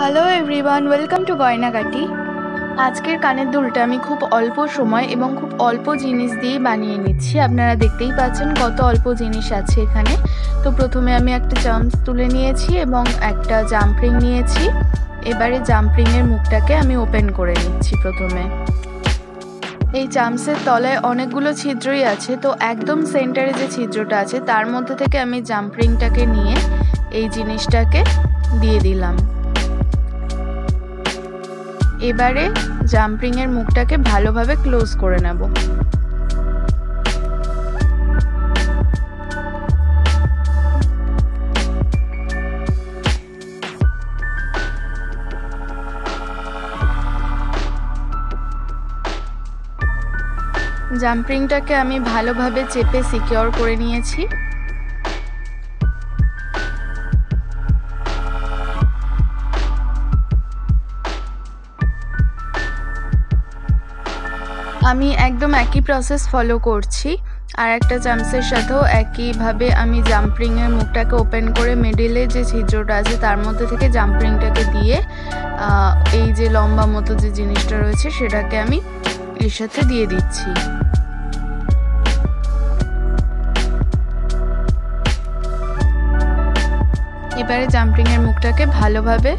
Hello everyone, welcome to Gaynagati. আজকের কানের দুলটা আমি খুব অল্প সময় এবং খুব অল্প জিনিস দিয়ে বানিয়ে নিচ্ছি। আপনারা দেখতেই পাচ্ছেন কত অল্প জিনিস আছে এখানে। তো প্রথমে আমি একটা চামচ তুলে নিয়েছি এবং একটা জাম্পরিং নিয়েছি। এবারে জাম্পরিংয়ের মুখটাকে আমি ওপেন করে নিচ্ছি। প্রথমে এই চামচের তলায় অনেকগুলো ছিদ্রই আছে, তো একদম সেন্টারে যে ছিদ্রটা আছে তার মধ্যে থেকে আমি জাম্পরিংটাকে নিয়ে এই জিনিসটাকে দিয়ে দিলাম। এবারে জাম্পরিংয়ের মুখটাকে ভালোভাবে ক্লোজ করে নেব। জাম্পরিংটাকে আমি ভালোভাবে চেপে সিকিউর করে নিয়েছি। আমি একদম একই প্রসেস ফলো করছি। আর একটা চামচের সাথেও একইভাবে আমি জাম্পরিংয়ের মুখটাকে ওপেন করে মিডিলে যে ছিদ্রটা আছে তার মধ্যে থেকে জাম্পরিংটাকে দিয়ে এই যে লম্বা মতো যে জিনিসটা রয়েছে সেটাকে আমি এর সাথে দিয়ে দিচ্ছি। এবারে জাম্পরিংয়ের মুখটাকে ভালোভাবে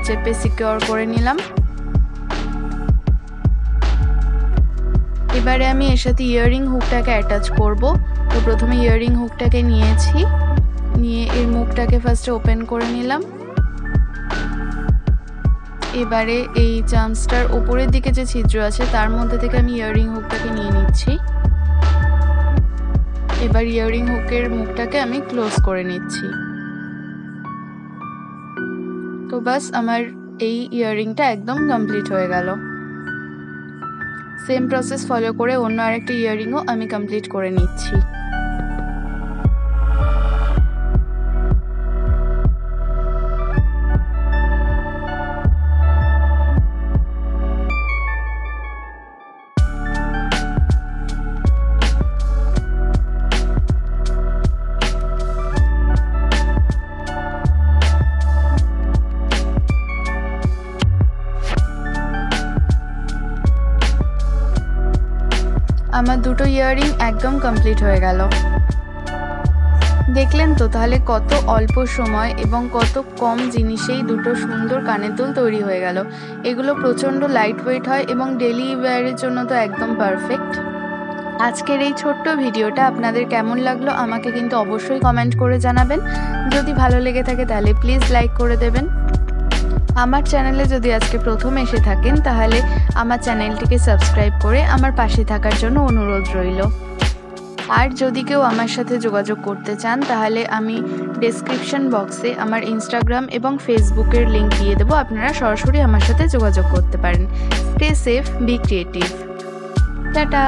চেপে সিকিউর করে নিলাম। এবারে আমি এর সাথে ইয়াররিং হুকটাকে অ্যাটাচ করব। তো প্রথমে ইয়াররিং হুকটাকে নিয়েছি, নিয়ে এর মুখটাকে ফার্স্টে ওপেন করে নিলাম। এবারে এই চামচটার উপরের দিকে যে ছিদ্র আছে তার মধ্যে থেকে আমি ইয়াররিং হুকটাকে নিয়ে নিচ্ছি। এবার ইয়াররিং হুকের মুখটাকে আমি ক্লোজ করে নিচ্ছি। তো বাস আমার এই ইয়াররিংটা একদম কমপ্লিট হয়ে গেল। সেম প্রসেস ফলো করে অন্য আরেকটা ইয়াররিংও আমি কমপ্লিট করে নিচ্ছি। আমার দুটো ইয়াররিং একদম কমপ্লিট হয়ে গেল। দেখলেন তো তাহলে কত অল্প সময় এবং কত কম জিনিসেই দুটো সুন্দর কানের দুল তৈরি হয়ে গেল। এগুলো প্রচণ্ড লাইট ওয়েট হয় এবং ডেলি ওয়্যারের জন্য তো একদম পারফেক্ট। আজকের এই ছোট্ট ভিডিওটা আপনাদের কেমন লাগলো আমাকে কিন্তু অবশ্যই কমেন্ট করে জানাবেন। যদি ভালো লেগে থাকে তাহলে প্লিজ লাইক করে দেবেন। আমার চ্যানেলে যদি আজকে প্রথম এসে থাকেন তাহলে আমার চ্যানেলটিকে সাবস্ক্রাইব করে আমার পাশে থাকার জন্য অনুরোধ রইল। আর যদি কেউ আমার সাথে যোগাযোগ করতে চান তাহলে আমি ডেসক্রিপশন বক্সে আমার ইনস্টাগ্রাম এবং ফেসবুকের লিংক দিয়ে দেবো, আপনারা সরাসরি আমার সাথে যোগাযোগ করতে পারেন। Stay safe, be creative. Tata.